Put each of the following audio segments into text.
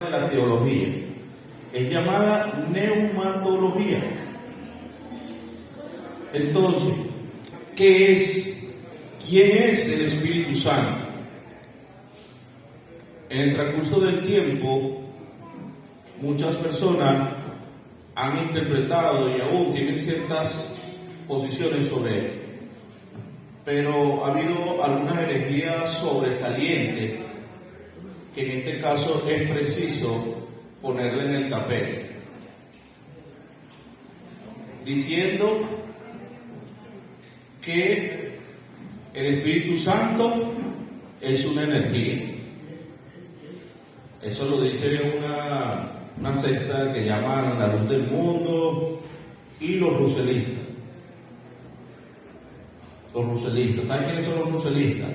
de la teología. Es llamada neumatología. Entonces, ¿qué es? ¿Quién es el Espíritu Santo? En el transcurso del tiempo, muchas personas han interpretado y aún tienen ciertas posiciones sobre esto. Pero ha habido algunas herejías sobresalientes que en este caso es preciso ponerle en el tapete, diciendo que el Espíritu Santo es una energía. Eso lo dice una secta que llaman la luz del mundo y los ruselistas. Los ruselistas, ¿saben quiénes son los ruselistas?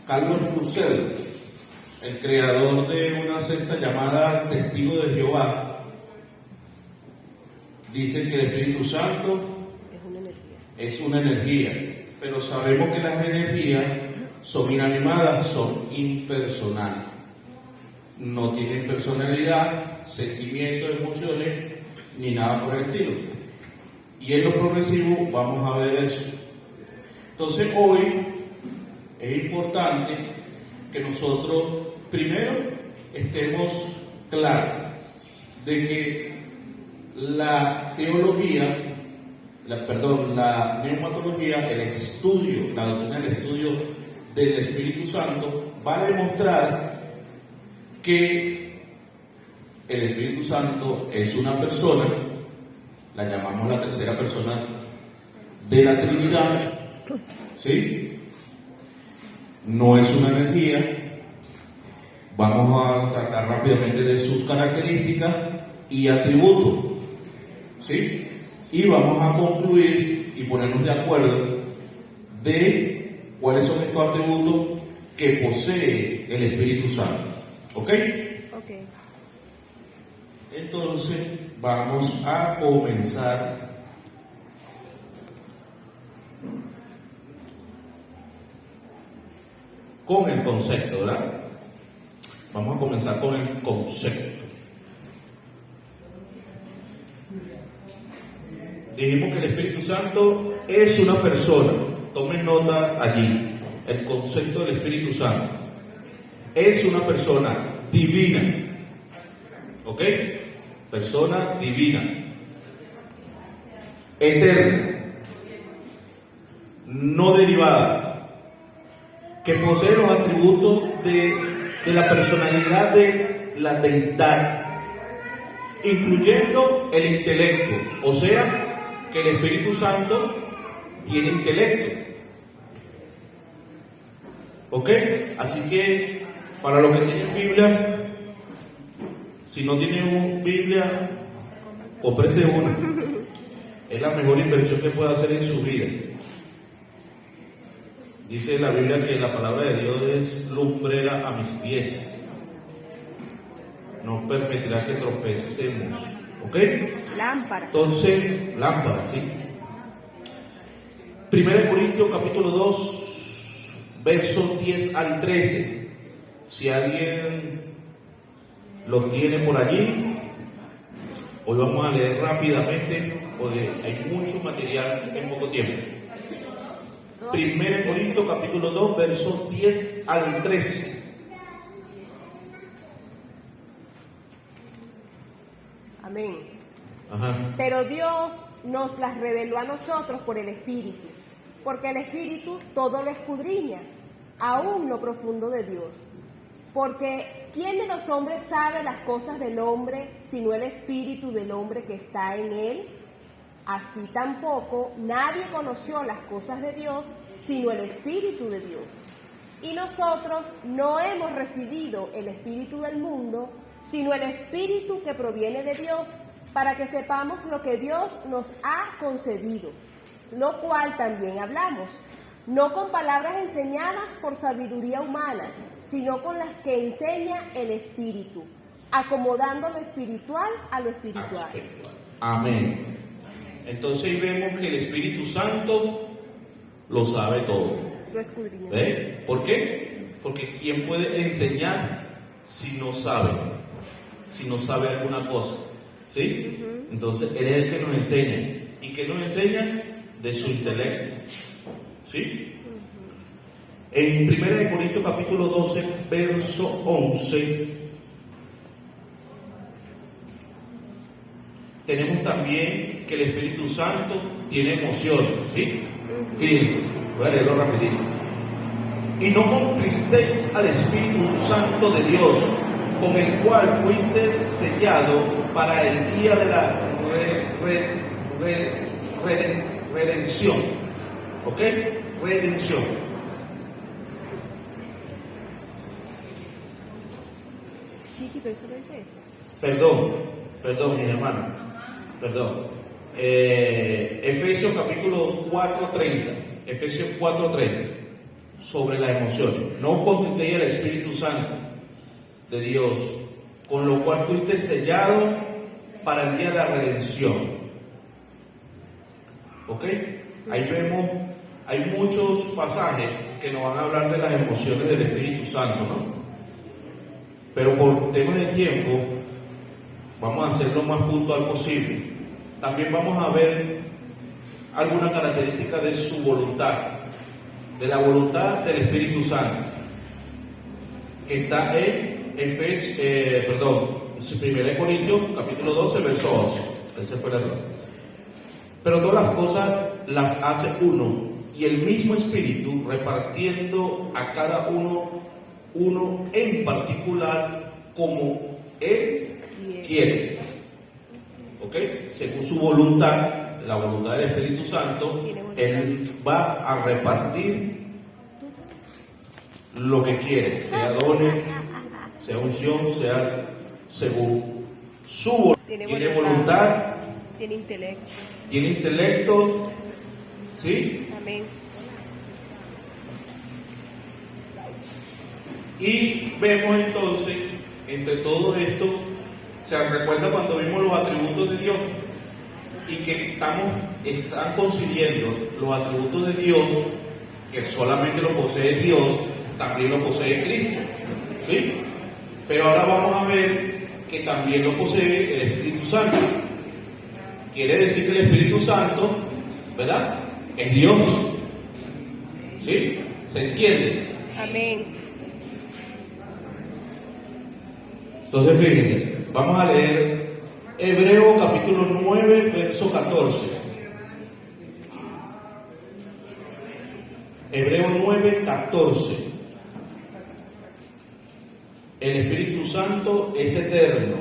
Carlos Russell, el creador de una secta llamada Testigo de Jehová, dice que el Espíritu Santo es una energía, pero sabemos que las energías son inanimadas, son impersonales, no tienen personalidad, sentimientos, emociones, ni nada por el estilo. Y en lo progresivo vamos a ver eso. Entonces hoy es importante que nosotros primero estemos claros de que la teología, la neumatología, el estudio, la doctrina del estudio del Espíritu Santo va a demostrar que el Espíritu Santo es una persona, la llamamos la tercera persona de la Trinidad, ¿sí? No es una energía. Vamos a tratar rápidamente de sus características y atributos, ¿sí? Y vamos a concluir y ponernos de acuerdo de cuáles son estos atributos que posee el Espíritu Santo, ¿ok? Ok. Entonces vamos a comenzar con el concepto, ¿verdad? Vamos a comenzar con el concepto. Dijimos que el Espíritu Santo es una persona. Tomen nota allí. El concepto del Espíritu Santo es una persona divina. ¿Ok? Persona divina. Eterna. No derivada. Que posee los atributos de la personalidad de la deidad, incluyendo el intelecto, o sea, que el Espíritu Santo tiene intelecto. ¿Ok? Así que, para los que tienen Biblia, si no tienen Biblia, cómprese una. Es la mejor inversión que puede hacer en su vida. Dice la Biblia que la palabra de Dios es lumbrera a mis pies. No permitirá que tropecemos. ¿Ok? Lámpara. Entonces, lámpara, sí. 1 Corintios capítulo 2, versos 10 al 13. Si alguien lo tiene por allí, hoy vamos a leer rápidamente porque hay mucho material en poco tiempo. 1 Corintios capítulo 2, versos 10 al 13. Amén. Ajá. Pero Dios nos las reveló a nosotros por el Espíritu, porque el Espíritu todo lo escudriña, aún lo profundo de Dios. Porque ¿quién de los hombres sabe las cosas del hombre, sino el Espíritu del hombre que está en él? Así tampoco nadie conoció las cosas de Dios, sino el Espíritu de Dios. Y nosotros no hemos recibido el Espíritu del mundo, sino el Espíritu que proviene de Dios, para que sepamos lo que Dios nos ha concedido, lo cual también hablamos, no con palabras enseñadas por sabiduría humana, sino con las que enseña el Espíritu, acomodando lo espiritual a lo espiritual. Amén. Entonces vemos que el Espíritu Santo lo sabe todo. Lo escudriña. ¿Ve? ¿Por qué? Porque ¿quién puede enseñar si no sabe alguna cosa, ¿sí? Entonces Él es el que nos enseña. ¿Y qué nos enseña? De su intelecto, ¿sí? En 1 Corintios capítulo 12, verso 11, tenemos también que el Espíritu Santo tiene emociones, ¿sí? Fíjense, voy a leerlo rapidito. Y no contristéis al Espíritu Santo de Dios, con el cual fuisteis sellado para el día de la redención. ¿Ok? Redención. Chiqui, pero eso no dice eso. Perdón, mis hermanos. Perdón. Efesios capítulo 4:30. Efesios 4:30. Sobre las emociones. No contristéis al Espíritu Santo de Dios, con lo cual fuiste sellado para el día de la redención. ¿Ok? Ahí vemos, hay muchos pasajes que nos van a hablar de las emociones del Espíritu Santo, ¿no? Pero por temas de tiempo, vamos a hacer lo más puntual posible. También vamos a ver alguna característica de su voluntad, de la voluntad del Espíritu Santo, que está en 1 Corintios capítulo 12, verso 11. Ese fue el error. Pero todas las cosas las hace uno, y el mismo Espíritu, repartiendo a cada uno en particular como Él quiere. ¿Ok? Según su voluntad, la voluntad del Espíritu Santo, Él va a repartir lo que quiere, sea dones, sea unción, sea según su voluntad. Tiene voluntad, tiene intelecto, ¿sí? Amén. Y vemos entonces, entre todo esto, se recuerda cuando vimos los atributos de Dios y que están consiguiendo los atributos de Dios, que solamente lo posee Dios, también lo posee Cristo, ¿sí? Pero ahora vamos a ver que también lo posee el Espíritu Santo. Quiere decir que el Espíritu Santo, ¿verdad?, es Dios, ¿sí? ¿Se entiende? Amén. Entonces fíjense, vamos a leer Hebreo capítulo 9, verso 14. Hebreo 9, 14. El Espíritu Santo es eterno.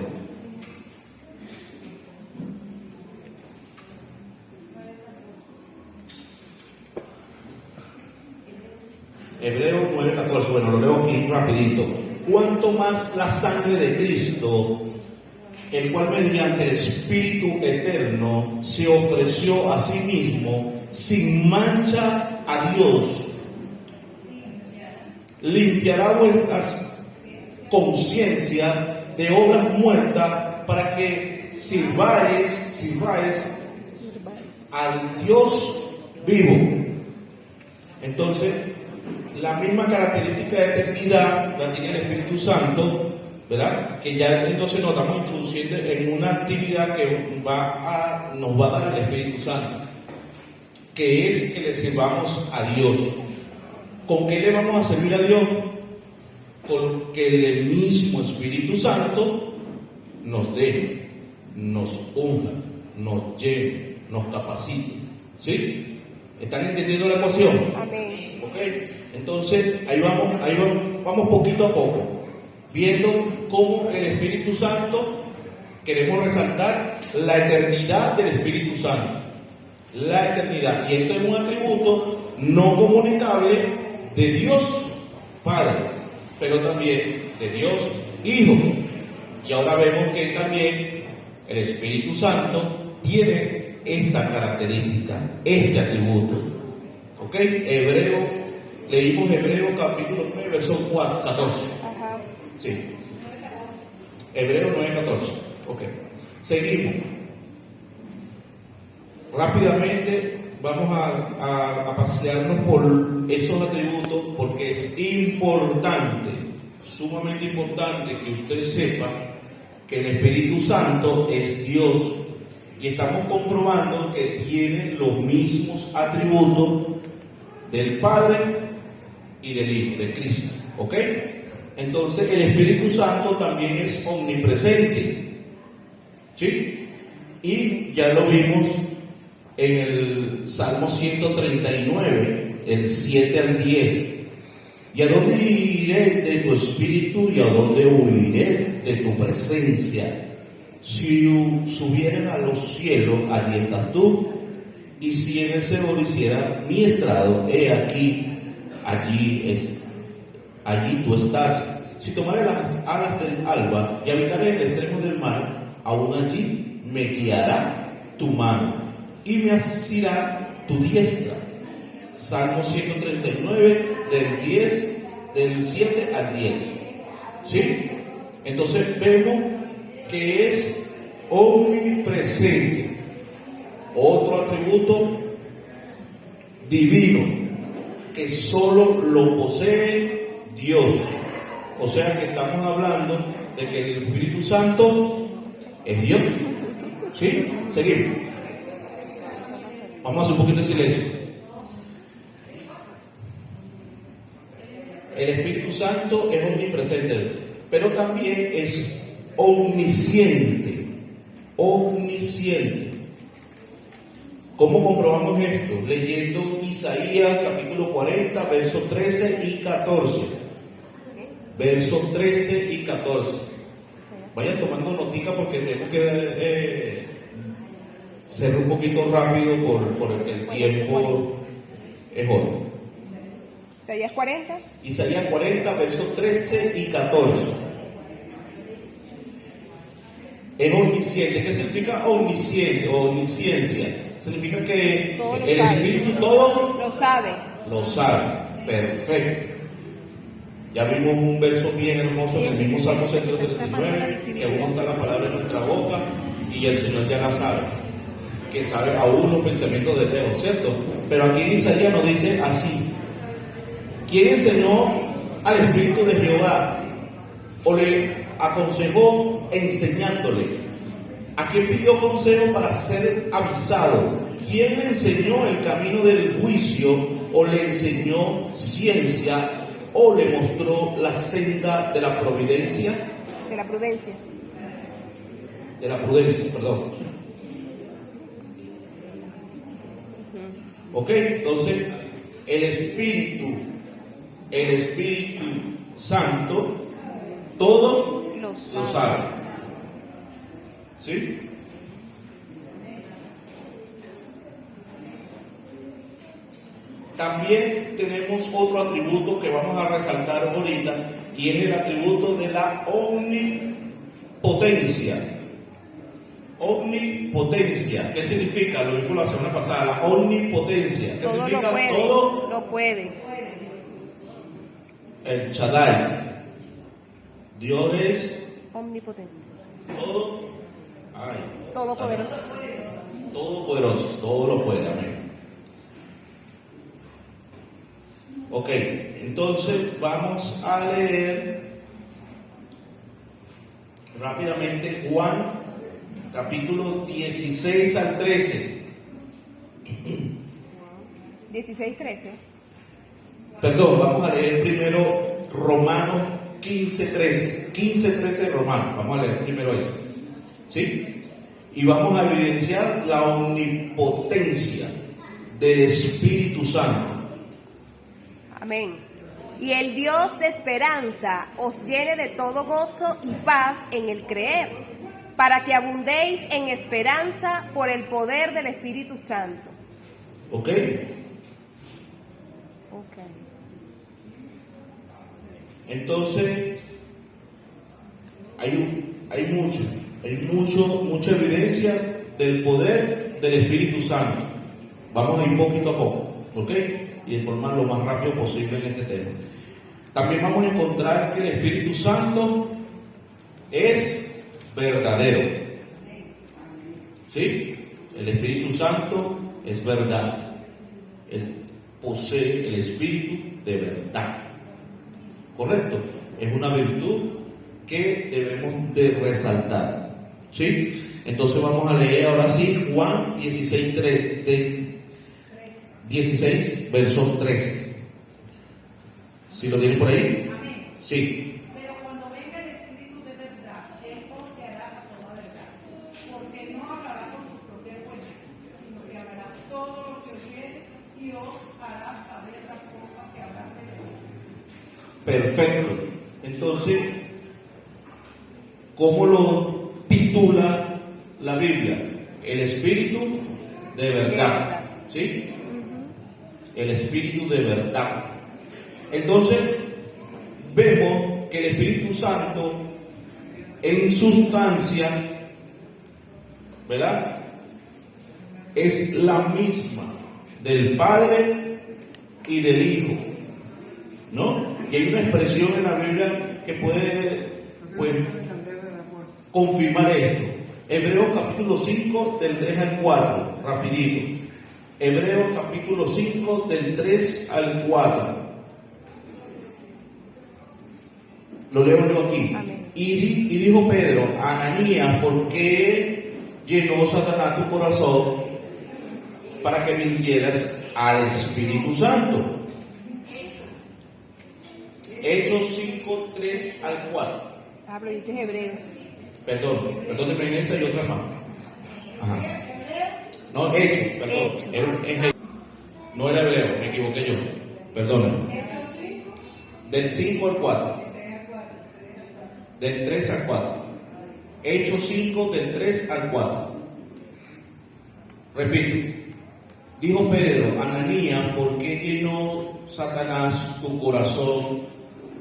Hebreo 9, 14. Bueno, lo leo aquí rapidito. Cuanto más la sangre de Cristo, el cual mediante el Espíritu eterno se ofreció a sí mismo sin mancha a Dios, limpiará vuestras conciencias de obras muertas para que sirváis al Dios vivo. Entonces, la misma característica de eternidad la tiene el Espíritu Santo, ¿verdad? Que ya entonces nos estamos introduciendo en una actividad que nos va a dar el Espíritu Santo, que es que le sirvamos a Dios. ¿Con qué le vamos a servir a Dios? Con que el mismo Espíritu Santo nos dé, nos unja, nos lleve, nos capacite. ¿Sí? ¿Están entendiendo la ecuación? Amén. ¿Ok? Entonces, ahí vamos poquito a poco, viendo cómo el Espíritu Santo, queremos resaltar la eternidad del Espíritu Santo. La eternidad. Y esto es un atributo no comunicable de Dios Padre, pero también de Dios Hijo. Y ahora vemos que también el Espíritu Santo tiene esta característica, este atributo. ¿Ok? Leímos Hebreo capítulo 9, verso 14. Ajá. Sí. Hebreo 9, 14. Ok. Seguimos. Rápidamente vamos a pasearnos por esos atributos porque es importante sumamente importante que usted sepa que el Espíritu Santo es Dios y estamos comprobando que tiene los mismos atributos del Padre y del Hijo, de Cristo, ¿ok? Entonces el Espíritu Santo también es omnipresente, ¿sí? Y ya lo vimos en el Salmo 139, el 7 al 10. ¿Y a dónde iré de tu espíritu y a dónde huiré de tu presencia? Si subieran a los cielos, allí estás tú, y si en el Seol hiciera mi estrado, he aquí, allí tú estás. Si tomaré las alas del alba y habitaré en el extremo del mar, aún allí me guiará tu mano y me asirá tu diestra. Salmo 139, del 7 al 10. ¿Sí? Entonces vemos que es omnipresente. Otro atributo divino que solo lo posee Dios. O sea que estamos hablando de que el Espíritu Santo es Dios. ¿Sí? Seguimos. Vamos a hacer un poquito de silencio. El Espíritu Santo es omnipresente, pero también es omnisciente. Omnisciente. ¿Cómo comprobamos esto? Leyendo Isaías capítulo 40, versos 13 y 14. Versos 13 y 14. Vayan tomando notica porque tenemos que ser un poquito rápido por el tiempo es oro. Isaías 40. Isaías 40, versos 13 y 14. Es omnisciente. ¿Qué significa omnisciente o omnisciencia? Significa que Todo lo el sabe. Espíritu todo Lo sabe. lo sabe. Perfecto. Ya vimos un verso bien hermoso en el mismo Salmo 139, que aún está la palabra en nuestra boca y el Señor ya la sabe, que sabe aún los pensamientos de Dios, ¿cierto? Pero aquí en Isaías nos dice así: ¿quién enseñó al Espíritu de Jehová o le aconsejó enseñándole? ¿A quién pidió consejo para ser avisado? ¿Quién le enseñó el camino del juicio o le enseñó ciencia o le mostró la senda de la providencia? De la prudencia. De la prudencia, perdón. Ok, entonces el Espíritu Santo todo Lo lo sabe. sabe. ¿Sí? También tenemos otro atributo que vamos a resaltar ahorita y es el atributo de la omnipotencia. Omnipotencia, ¿qué significa? Lo vimos la semana pasada, la omnipotencia. ¿Qué Todo lo significa? puede. Todo Lo puede. el Shaddai. Dios es Omnipotente. todo. Todopoderoso. Todopoderoso, todo lo puede, amén. Ok, entonces vamos a leer rápidamente Juan, capítulo 16 al 13. 16, 13. Perdón, vamos a leer primero Romanos 15, 13. 15, 13 de Romanos, vamos a leer primero eso. ¿Sí? Y vamos a evidenciar la omnipotencia del Espíritu Santo. Amén. Y el Dios de esperanza os llene de todo gozo y paz en el creer, para que abundéis en esperanza por el poder del Espíritu Santo. ¿Ok? Ok. Entonces, hay mucha evidencia del poder del Espíritu Santo. Vamos a ir poquito a poco, ¿ok? Y de forma lo más rápido posible en este tema. También vamos a encontrar que el Espíritu Santo es verdadero. ¿Sí? El Espíritu Santo es verdad. Él posee el Espíritu de verdad. ¿Correcto? es una virtud que debemos de resaltar. ¿Sí? Entonces vamos a leer ahora sí Juan 16, 16, verso 13. ¿Sí lo tienen por ahí? Amén. Sí. Pero cuando venga el Espíritu de verdad, Él os guiará a toda verdad, porque no hablará por su propia cuenta, sino que hablará todo lo que oyere y os hará saber las cosas que habrá de él. Perfecto. Entonces, ¿cómo lo titula la Biblia? El Espíritu de verdad. ¿Sí? El Espíritu de verdad. Entonces, vemos que el Espíritu Santo en sustancia, ¿verdad? Es la misma del Padre y del Hijo, ¿no? Y hay una expresión en la Biblia que puede, pues, confirmar esto. Hebreos capítulo 5 del 3 al 4, rapidito. Hebreos capítulo 5 del 3 al 4. Lo leo yo aquí. Y dijo Pedro, Ananías, ¿por qué llenó Satanás tu corazón para que mintieras al Espíritu Santo? Hechos 5, 3 al 4. Ah, pero este es hebreo. Perdónenme en esa y otra más. Ajá. No, Hechos, perdón. No era hebreo, me equivoqué yo. Perdónenme. Del 5 al 4. Del 3 al 4. Hechos 5 del 3 al 4. Repito. Dijo Pedro, Ananías, ¿por qué llenó Satanás tu corazón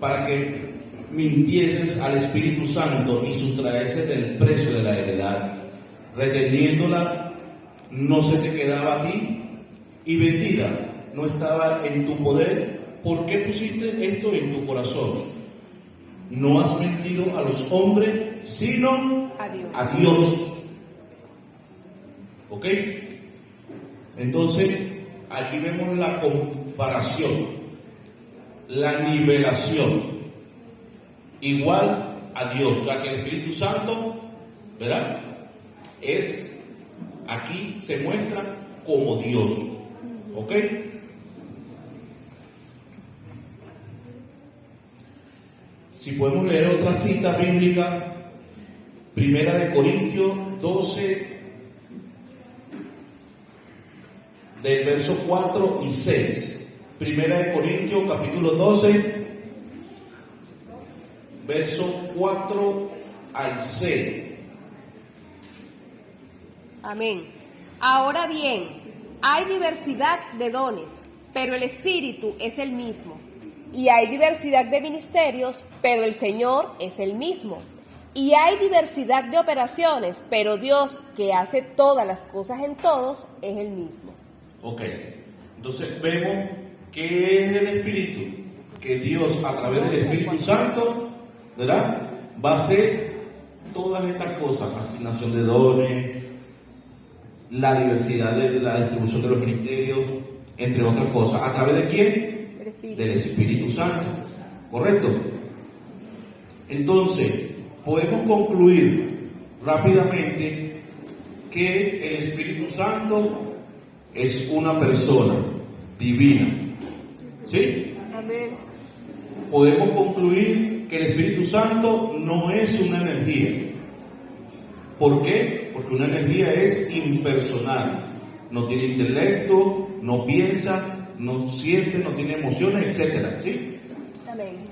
para que mintieses al Espíritu Santo y sustraeses del precio de la heredad? Reteniéndola, no se te quedaba a ti, y vendida no estaba en tu poder. ¿Por qué pusiste esto en tu corazón? No has mentido a los hombres, sino a Dios. ¿Ok? Entonces, aquí vemos la comparación, la nivelación, igual a Dios. O sea, que el Espíritu Santo, ¿verdad? Aquí se muestra como Dios. ¿Ok? Si podemos leer otra cita bíblica, Primera de Corintios 12, del verso 4 y 6. Primera de Corintios, capítulo 12, verso 4 al 6. Amén. Ahora bien, hay diversidad de dones, pero el Espíritu es el mismo. Y hay diversidad de ministerios, pero el Señor es el mismo. Y hay diversidad de operaciones, pero Dios, que hace todas las cosas en todos, es el mismo. Ok, entonces vemos que es el Espíritu, que Dios a través del Espíritu Santo, ¿verdad?, va a hacer todas estas cosas: asignación de dones, la diversidad de la distribución de los ministerios, entre otras cosas. ¿A través de quién? Del Espíritu Santo. ¿Correcto? Entonces, podemos concluir rápidamente que el Espíritu Santo es una persona divina. ¿Sí? Amén. Podemos concluir que el Espíritu Santo no es una energía. ¿Por qué? Porque una energía es impersonal. No tiene intelecto, no piensa, no siente, no tiene emociones, etcétera. ¿Sí? Amén.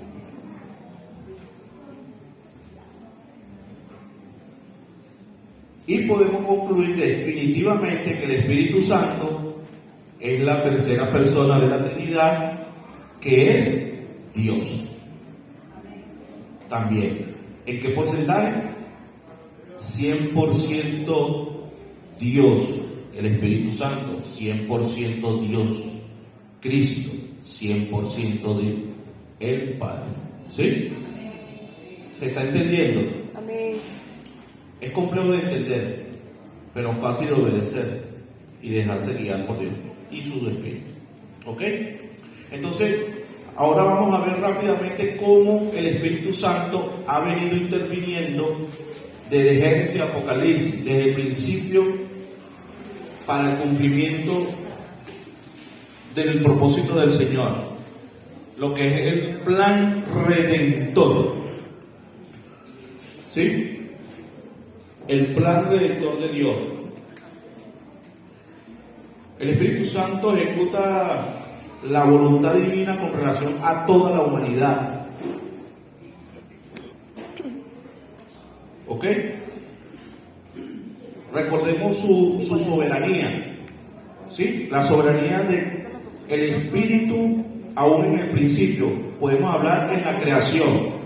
Y podemos concluir definitivamente que el Espíritu Santo es la tercera persona de la Trinidad, que es Dios. También. ¿En qué porcentaje? 100% Dios, el Espíritu Santo, 100% Dios, Cristo, 100% Dios, el Padre. ¿Sí? ¿Se está entendiendo? Amén. Es complejo de entender, pero fácil de obedecer y dejarse guiar por Dios y su Espíritu. ¿Ok? Entonces, Ahora vamos a ver rápidamente cómo el Espíritu Santo ha venido interviniendo desde Génesis a Apocalipsis, desde el principio para el cumplimiento del propósito del Señor, lo que es el plan redentor. ¿Sí? El plan redentor de Dios. El Espíritu Santo ejecuta la voluntad divina con relación a toda la humanidad. ¿Ok? Recordemos su soberanía. ¿Sí? La soberanía del Espíritu aún en el principio. Podemos hablar en la creación.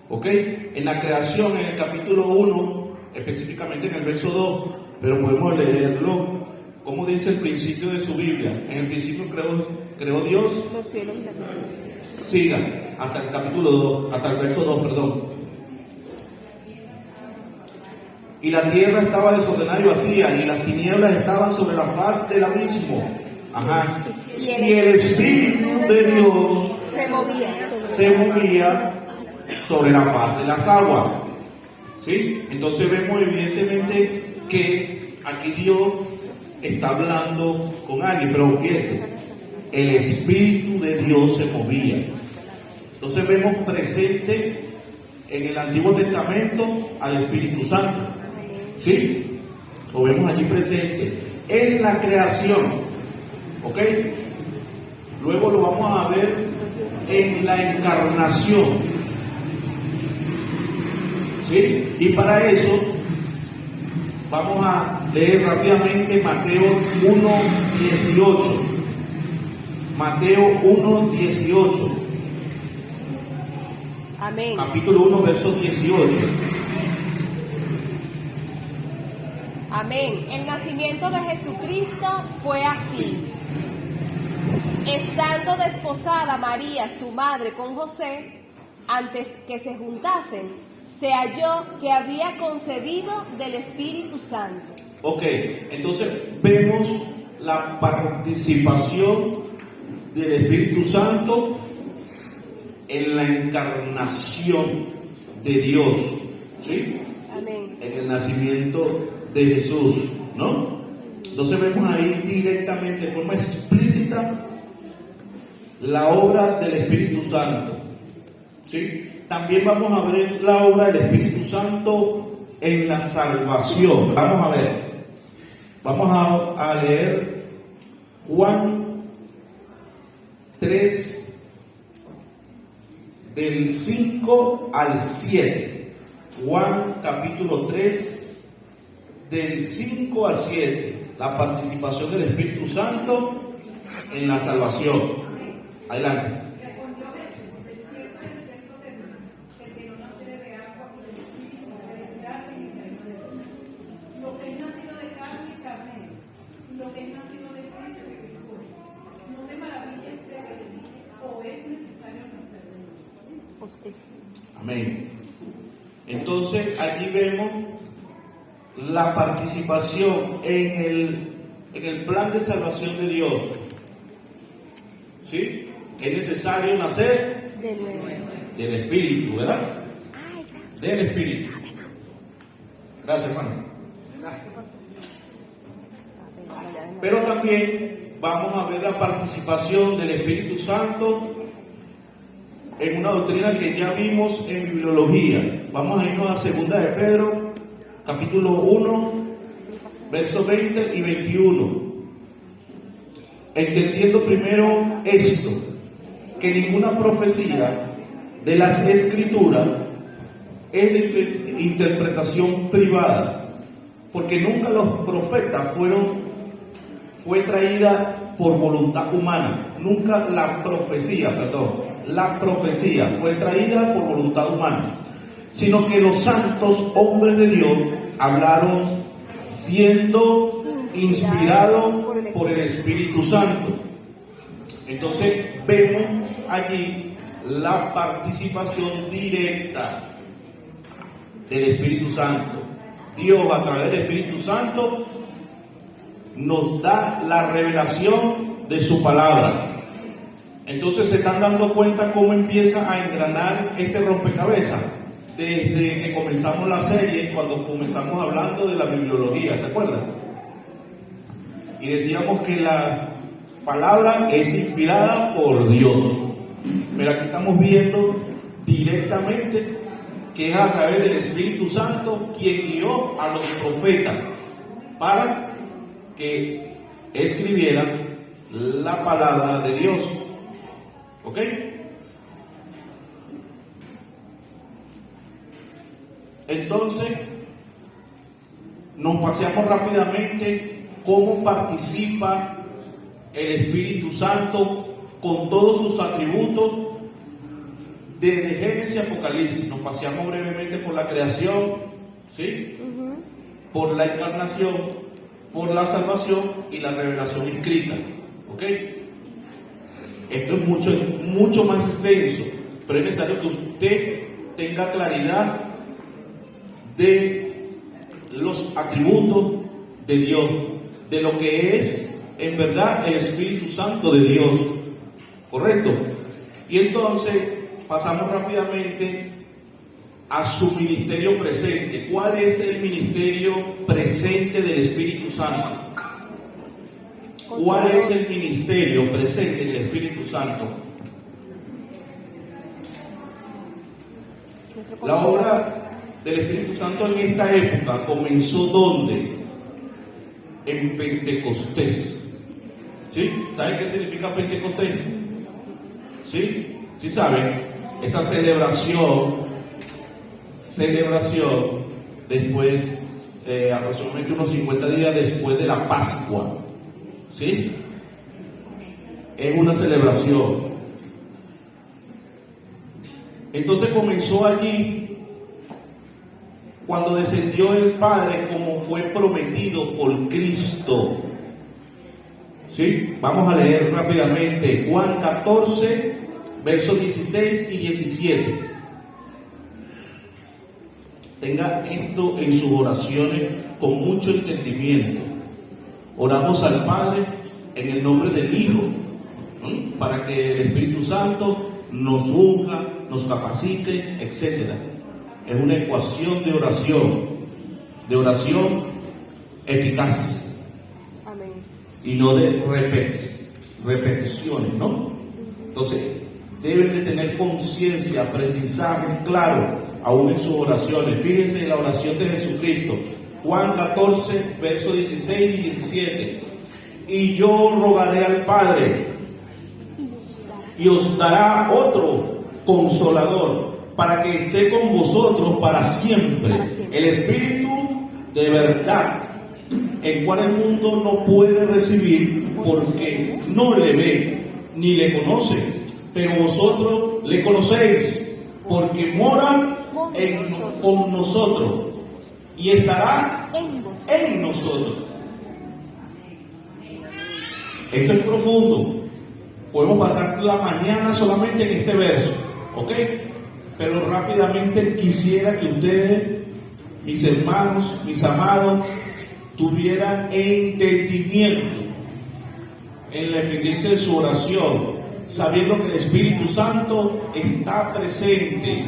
¿Ok? En la creación, en el capítulo 1, específicamente en el verso 2, pero podemos leerlo como dice el principio de su Biblia. En el principio creó Dios los cielos y la tierra. Siga hasta el capítulo 2, hasta el verso 2, perdón. Y la tierra estaba desordenada y vacía, y las tinieblas estaban sobre la faz del abismo. Ajá. Y el Espíritu de Dios se movía sobre la faz de las aguas. ¿Sí? Entonces vemos evidentemente que aquí Dios está hablando con alguien, pero fíjense, el Espíritu de Dios se movía. Entonces vemos presente en el Antiguo Testamento al Espíritu Santo. ¿Sí? Lo vemos allí presente en la creación. ¿Ok? Luego lo vamos a ver en la encarnación. ¿Sí? Y para eso vamos a leer rápidamente Mateo 1:18. Mateo 1:18. Amén. Capítulo 1, verso 18. Amén. El nacimiento de Jesucristo fue así. Estando desposada María, su madre, con José, antes que se juntasen, se halló que había concebido del Espíritu Santo. Ok, entonces vemos la participación del Espíritu Santo en la encarnación de Dios, ¿sí? Amén. En el nacimiento de Jesús, ¿no? Entonces vemos ahí directamente, de forma explícita, la obra del Espíritu Santo, ¿sí? También vamos a ver la obra del Espíritu Santo en la salvación. Vamos a ver. Vamos a leer Juan 3, del 5 al 7. Juan capítulo 3, del 5 al 7. La participación del Espíritu Santo en la salvación. Adelante. Amén. Entonces allí vemos la participación en el plan de salvación de Dios. ¿Sí? Es necesario nacer De nuevo. del Espíritu, ¿verdad? Del Espíritu. Gracias, hermano. Pero también vamos a ver la participación del Espíritu Santo en una doctrina que ya vimos en bibliología. Vamos a irnos a 2 de Pedro, capítulo 1, versos 20 y 21. Entendiendo primero esto, que ninguna profecía de las Escrituras es de interpretación privada, porque nunca los profetas fue traída por voluntad humana. Nunca la profecía fue traída por voluntad humana, sino que los santos hombres de Dios hablaron siendo inspirados por el Espíritu Santo. Entonces vemos allí la participación directa del Espíritu Santo. Dios, a través del Espíritu Santo, nos da la revelación de su palabra. Entonces se están dando cuenta cómo empieza a engranar este rompecabezas. Desde que comenzamos la serie, cuando comenzamos hablando de la bibliología, ¿se acuerdan? Y decíamos que la palabra es inspirada por Dios. Pero aquí estamos viendo directamente que es a través del Espíritu Santo quien guió a los profetas para que escribieran la palabra de Dios. ¿Ok? Entonces, nos paseamos rápidamente cómo participa el Espíritu Santo con todos sus atributos desde Génesis y Apocalipsis. Nos paseamos brevemente por la creación, ¿sí? Por la encarnación, por la salvación y la revelación escrita. ¿Ok? Esto es mucho más extenso, pero es necesario que usted tenga claridad de los atributos de Dios, de lo que es en verdad el Espíritu Santo de Dios, ¿correcto? Y entonces pasamos rápidamente a su ministerio presente. ¿Cuál es el ministerio presente del Espíritu Santo? ¿Cuál es el ministerio presente del Espíritu Santo? La obra del Espíritu Santo en esta época comenzó ¿dónde? En Pentecostés. ¿Sí? ¿Saben qué significa Pentecostés? ¿Sí? ¿Sí saben? Esa celebración después, aproximadamente unos 50 días después de la Pascua. ¿Sí? Es una celebración. Entonces comenzó allí cuando descendió el Padre como fue prometido por Cristo. ¿Sí? Vamos a leer rápidamente Juan 14, versos 16 y 17. Tenga esto en sus oraciones con mucho entendimiento. Oramos al Padre en el nombre del Hijo, ¿sí? Para que el Espíritu Santo nos unja, nos capacite, etc. Es una ecuación de oración eficaz. Amén. Y no de repeticiones, ¿no? Entonces, deben de tener conciencia, aprendizaje claro, aún en sus oraciones. Fíjense en la oración de Jesucristo, Juan 14, versos 16 y 17. Y yo rogaré al Padre, y os dará otro consolador, para que esté con vosotros para siempre. El Espíritu de verdad, el cual el mundo no puede recibir porque no le ve ni le conoce, pero vosotros le conocéis porque mora con nosotros y estará en nosotros. Esto es profundo. Podemos pasar la mañana solamente en este verso, ¿ok? Pero rápidamente quisiera que ustedes, mis hermanos, mis amados, tuvieran entendimiento en la eficiencia de su oración, sabiendo que el Espíritu Santo está presente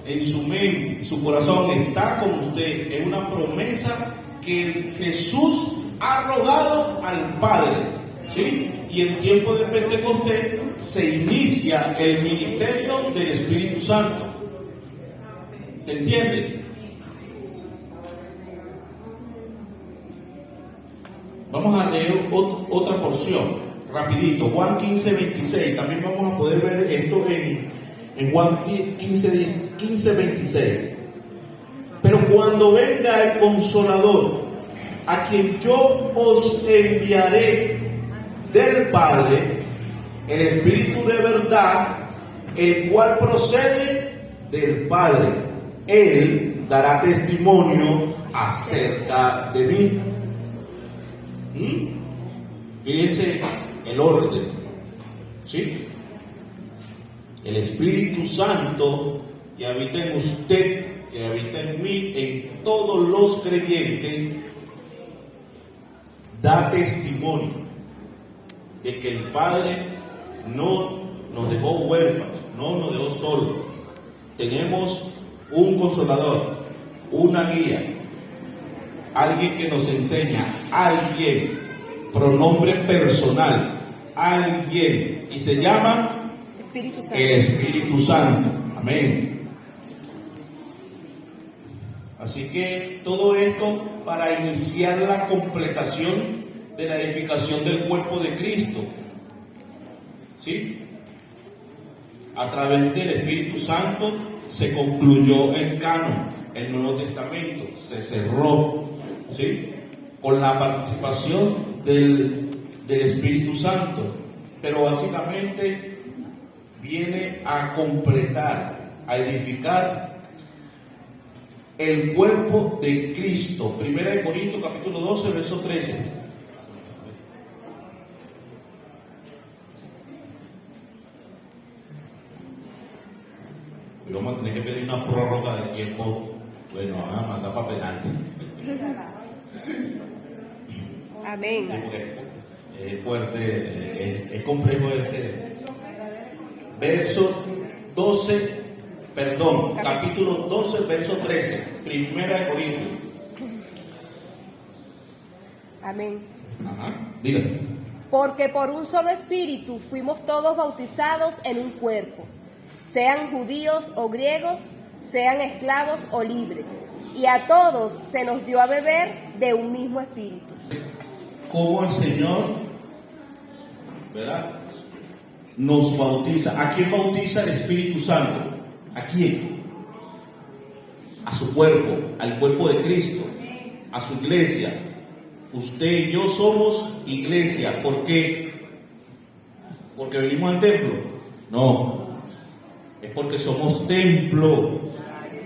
en su mente, en su corazón, está con usted. Es una promesa que Jesús ha rogado al Padre, ¿sí? Y en tiempo de Pentecostés se inicia el ministerio del Espíritu Santo. ¿Se entiende? Vamos a leer otra porción, rapidito. Juan 15, 26. También vamos a poder ver esto en Juan 15, 26. Pero cuando venga el Consolador, a quien yo os enviaré del Padre, el Espíritu de verdad, el cual procede del Padre, Él dará testimonio acerca de mí. Fíjense el orden, ¿sí? El Espíritu Santo que habita en usted, que habita en mí, en todos los creyentes, da testimonio de que el Padre no nos dejó huérfanos, no nos dejó solos. Tenemos un consolador, una guía, alguien que nos enseña, alguien, pronombre personal, alguien, y se llama Espíritu Santo. el Espíritu Santo. Amén. Así que todo esto para iniciar la completación de la edificación del cuerpo de Cristo. ¿Sí? A través del Espíritu Santo se concluyó el canon, el Nuevo Testamento, se cerró, ¿sí? Con la participación del Espíritu Santo. Pero básicamente viene a completar, a edificar el cuerpo de Cristo. 1 Corintios capítulo 12, verso 13. Y vamos a tener que pedir una prórroga de tiempo. Bueno, vamos a mandar para penalti. Amén. Sí, porque es fuerte, es complejo este. Verso 12, perdón, capítulo 12, verso 13. 1 Corintios. Amén. Ajá, dígame. Porque por un solo espíritu fuimos todos bautizados en un cuerpo, sean judíos o griegos, sean esclavos o libres, y a todos se nos dio a beber de un mismo espíritu. Como el Señor, ¿verdad?, nos bautiza. ¿A quién bautiza el Espíritu Santo? ¿A quién? A su cuerpo, al cuerpo de Cristo, a su iglesia. Usted y yo somos iglesia. ¿Por qué? ¿Porque venimos al templo? No. Es porque somos templo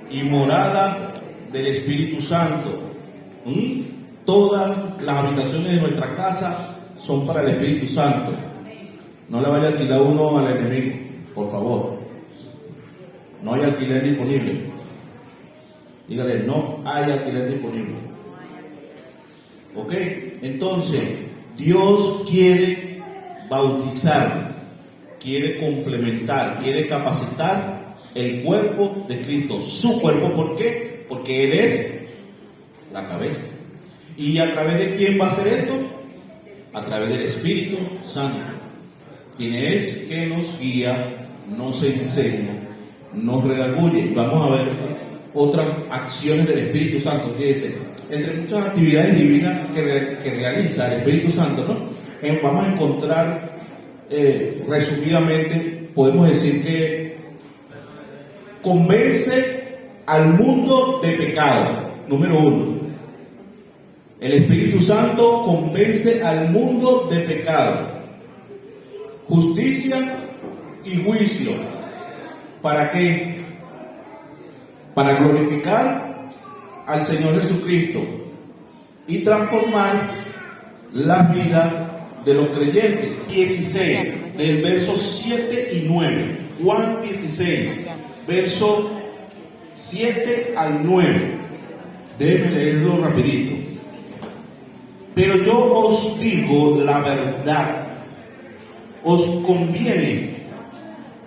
y morada del Espíritu Santo. Todas las habitaciones de nuestra casa son para el Espíritu Santo. No le vaya a alquilar uno al enemigo, por favor. No hay alquiler disponible. Dígale, no hay alquiler disponible. ¿Ok? Entonces, Dios quiere bautizar, quiere complementar, quiere capacitar el cuerpo de Cristo, su cuerpo. ¿Por qué? Porque Él es la cabeza. ¿Y a través de quién va a hacer esto? A través del Espíritu Santo, quien es que nos guía, nos enseña, nos redarguye. Vamos a ver otras acciones del Espíritu Santo. Fíjense, entre muchas actividades divinas que realiza el Espíritu Santo, ¿no? Vamos a encontrar, resumidamente, podemos decir que convence al mundo de pecado. Número 1. El Espíritu Santo convence al mundo de pecado, justicia y juicio. ¿Para qué? Para glorificar al Señor Jesucristo y transformar la vida de los creyentes. 16, del verso 7 y 9. Juan 16, verso 7 al 9. Déjenme leerlo rapidito. Pero yo os digo la verdad, os conviene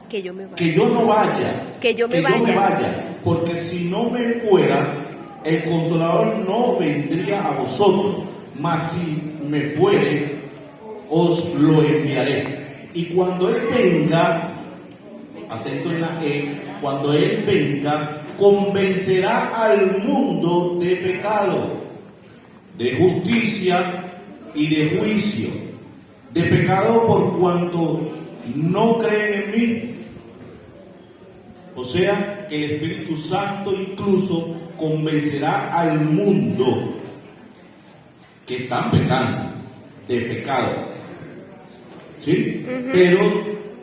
Que yo me vaya. que yo no vaya, Que yo me vaya. porque si no me fuera, el Consolador no vendría a vosotros, mas si me fuere, os lo enviaré. Y cuando Él venga, acento en la E, cuando Él venga, convencerá al mundo de pecado, de justicia y de juicio. De pecado por cuanto no creen en mí. O sea, que el Espíritu Santo incluso convencerá al mundo que están pecando, de pecado. ¿Sí? Pero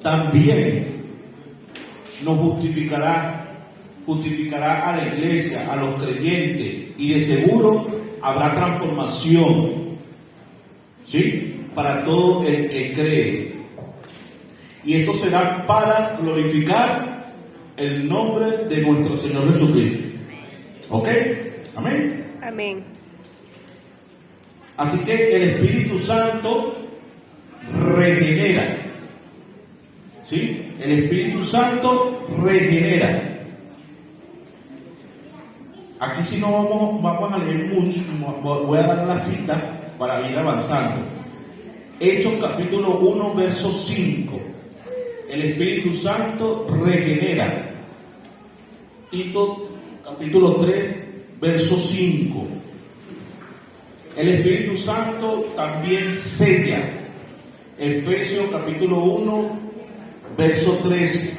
también nos justificará a la iglesia, a los creyentes, y de seguro habrá transformación, ¿sí?, para todo el que cree. Y esto será para glorificar el nombre de nuestro Señor Jesucristo. ¿Ok? Amén. Amén. Así que el Espíritu Santo regenera, ¿Sí? El Espíritu Santo regenera. Aquí si no vamos a leer mucho, voy a dar la cita para ir avanzando. Hechos capítulo 1, verso 5. El Espíritu Santo regenera. Tito capítulo 3, verso 5. El Espíritu Santo también sella. Efesios capítulo 1, verso 13.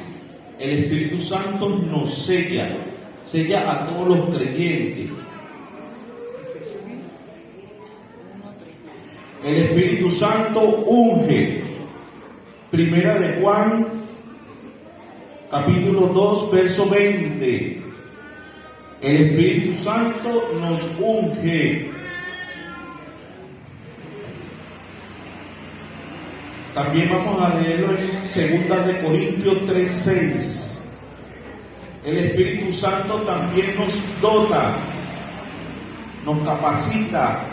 El Espíritu Santo nos sella a todos los creyentes. El Espíritu Santo unge. Primera de Juan, capítulo 2, verso 20. El Espíritu Santo nos unge. También vamos a leerlo en 2 de Corintios 3:6. El Espíritu Santo también nos dota, nos capacita.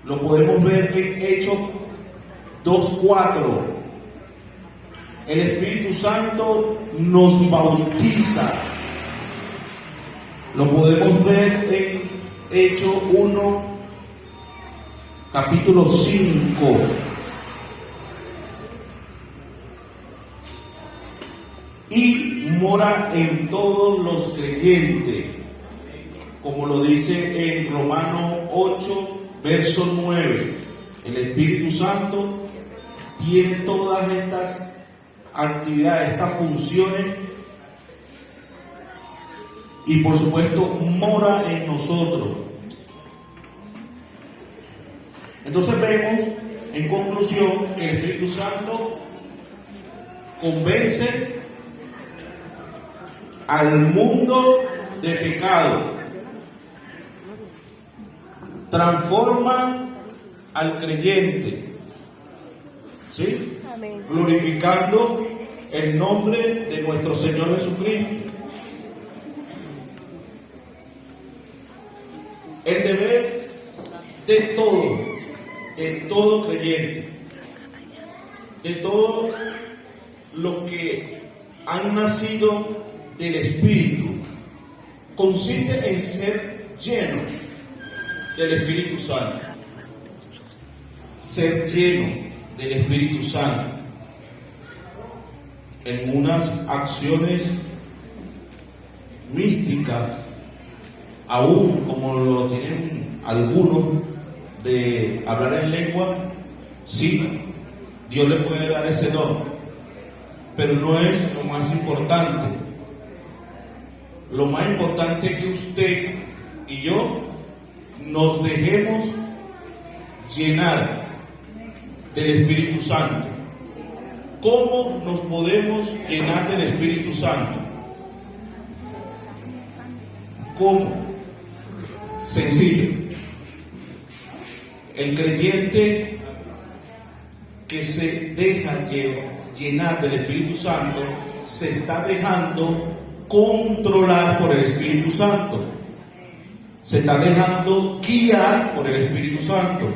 Lo podemos ver en Hechos 2:4. El Espíritu Santo nos bautiza. Lo podemos ver en Hechos 1, capítulo 5. Y mora en todos los creyentes, como lo dice en Romanos 8, verso 9. El Espíritu Santo tiene todas estas actividades, estas funciones, y por supuesto mora en nosotros. Entonces vemos en conclusión que el Espíritu Santo convence al mundo de pecado, transforma al creyente, ¿sí? Amén. Glorificando el nombre de nuestro Señor Jesucristo. El deber de todo creyente, de todo lo que han nacido del Espíritu, consiste en ser lleno del Espíritu Santo. Ser lleno del Espíritu Santo en unas acciones místicas, aún como lo tienen algunos, de hablar en lengua. Sí, Dios le puede dar ese don, pero no es lo más importante. Lo más importante es que usted y yo nos dejemos llenar del Espíritu Santo. ¿Cómo nos podemos llenar del Espíritu Santo? ¿Cómo? Sencillo. El creyente que se deja llenar del Espíritu Santo se está dejando controlar por el Espíritu Santo, se está dejando guiar por el Espíritu Santo,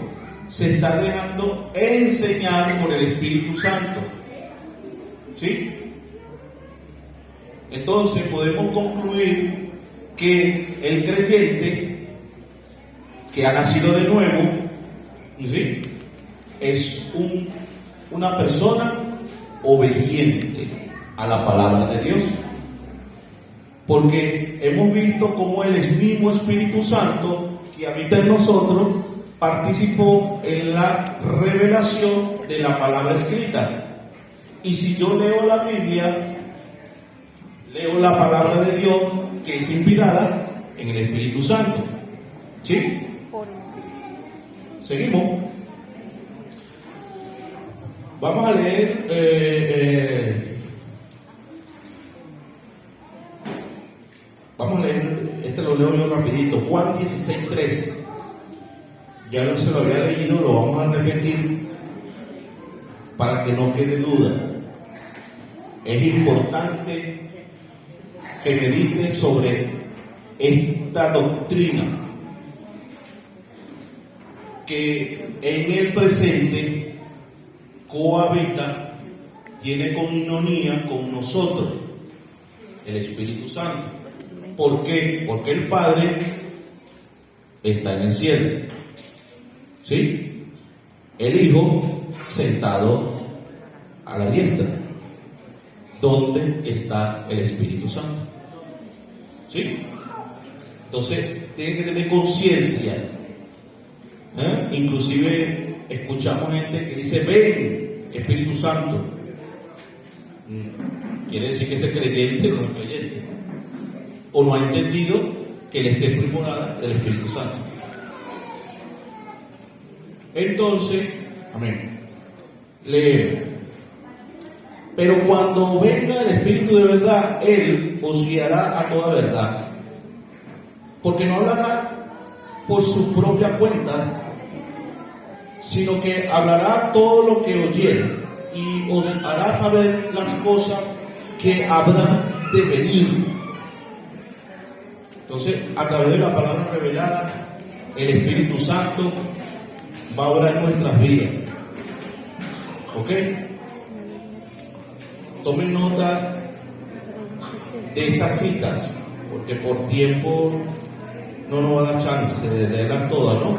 se está dejando enseñar por el Espíritu Santo, ¿sí? Entonces podemos concluir que el creyente que ha nacido de nuevo, ¿sí?, es una persona obediente a la palabra de Dios. Porque hemos visto cómo el mismo Espíritu Santo que habita en nosotros participó en la revelación de la palabra escrita. Y si yo leo la Biblia, leo la palabra de Dios que es inspirada en el Espíritu Santo. ¿Sí? Seguimos. Vamos a leer vamos a leer, lo leo yo rapidito, Juan 16:13. Ya no se lo había leído, lo vamos a repetir para que no quede duda. Es importante que medite sobre esta doctrina, que en el presente cohabita tiene coinonía con nosotros, el Espíritu Santo. ¿Por qué? Porque el Padre está en el cielo, ¿sí? El Hijo sentado a la diestra. ¿Dónde está el Espíritu Santo? ¿Sí? Entonces, tienen que tener conciencia. Inclusive escuchamos gente que dice: ven, Espíritu Santo. Quiere decir que ese creyente no es creyente, o no ha entendido que él esté primorada del Espíritu Santo. Entonces, amén, leemos: pero cuando venga el Espíritu de verdad, Él os guiará a toda verdad, porque no hablará por su propia cuenta, sino que hablará todo lo que oyere, y os hará saber las cosas que habrán de venir. Entonces, a través de la palabra revelada, el Espíritu Santo va a obrar en nuestras vidas. ¿Ok? Tomen nota de estas citas, porque por tiempo no nos va a dar chance de leerlas todas, ¿no?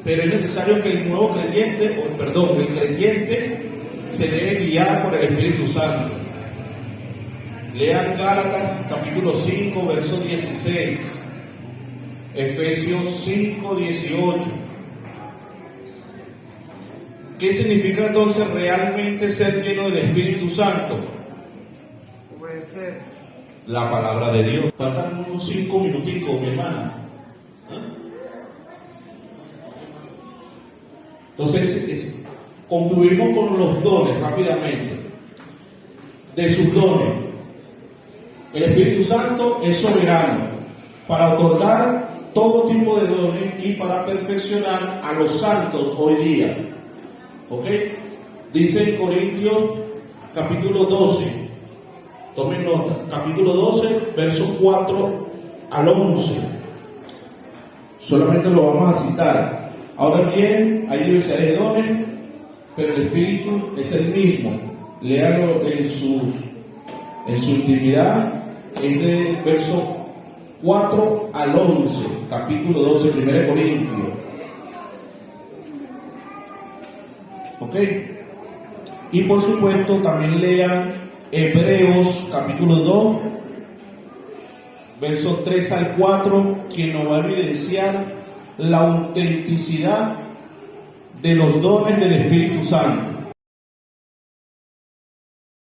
Pero es necesario que el nuevo creyente, el creyente se deje guiar por el Espíritu Santo. Lean Gálatas capítulo 5, verso 16, Efesios 5, 18. ¿Qué significa entonces realmente ser lleno del Espíritu Santo? Obedecer. La palabra de Dios. Faltan unos 5 minuticos, mi hermana. Entonces, concluimos con los dones rápidamente. De sus dones. El Espíritu Santo es soberano para otorgar todo tipo de dones y para perfeccionar a los santos hoy día. ¿Ok? Dice en Corintios capítulo 12, tomen nota, capítulo 12, versos 4 al 11. Solamente lo vamos a citar. Ahora bien, hay diversidad de dones, pero el Espíritu es el mismo. Léalo en su intimidad. Es de verso 4 al 11, capítulo 12, 1 Corintios. ¿Ok? Y por supuesto también lean Hebreos capítulo 2, versos 3 al 4, quien nos va a evidenciar la autenticidad de los dones del Espíritu Santo.